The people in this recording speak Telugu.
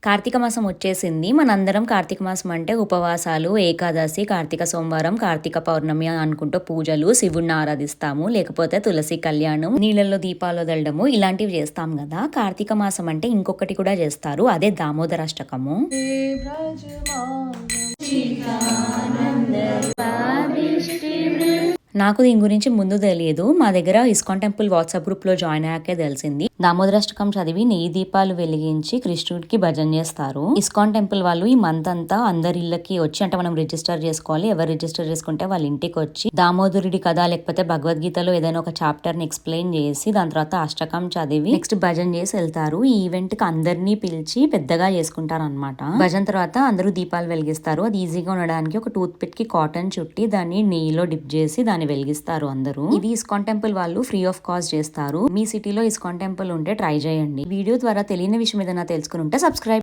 కార్తీక మాసం వచ్చేసింది. మనందరం కార్తీక మాసం అంటే ఉపవాసాలు, ఏకాదశి, కార్తీక సోమవారం, కార్తీక పౌర్ణమి అనుకుంటూ పూజలు, శివుణ్ణి ఆరాధిస్తాము. లేకపోతే తులసి కళ్యాణం, నీళ్ళల్లో దీపాలు వదలడము ఇలాంటివి చేస్తాం కదా. కార్తీక మాసం అంటే ఇంకొకటి కూడా చేస్తారు, అదే దామోదరాష్టకము. నాకు దీని గురించి ముందు తెలియదు. మా దగ్గర ఇస్కాన్ టెంపుల్ వాట్సాప్ గ్రూప్ లో జాయిన్ అయ్యాకే తెలిసింది. దామోదరాష్టకం చదివి నెయ్యి దీపాలు వెలిగించి కృష్ణుడికి భజన చేస్తారు. ఇస్కాన్ టెంపుల్ వాళ్ళు ఈ మంత్ అంతా అందరి ఇళ్ళకి వచ్చి, అంటే మనం రిజిస్టర్ చేసుకోవాలి. ఎవరు రిజిస్టర్ చేసుకుంటే వాళ్ళ ఇంటికి వచ్చి దామోదరుడి కథ లేకపోతే భగవద్గీతలో ఏదైనా ఒక చాప్టర్ ని ఎక్స్ప్లెయిన్ చేసి దాని తర్వాత అష్టకం చదివి నెక్స్ట్ భజన చేసి వెళ్తారు. ఈ ఈవెంట్ కి అందరినీ పిలిచి పెద్దగా చేసుకుంటారు అనమాట. భజన తర్వాత అందరూ దీపాలు వెలిగిస్తారు. అది ఈజీగా ఉండడానికి ఒక టూత్ పిక్ కి కాటన్ చుట్టి దాన్ని నెయ్యిలో డిప్ చేసి దాన్ని వెలిగిస్తారు అందరూ. ఇది ఇస్కాన్ టెంపుల్ వాళ్ళు ఫ్రీ ఆఫ్ కాస్ట్ చేస్తారు. మీ సిటీలో ఇస్కాన్ టెంపుల్ ఉంటే ట్రై చేయండి. వీడియో ద్వారా తెలియని విషయం ఏదైనా తెలుసుకుని ఉంటే సబ్స్క్రైబ్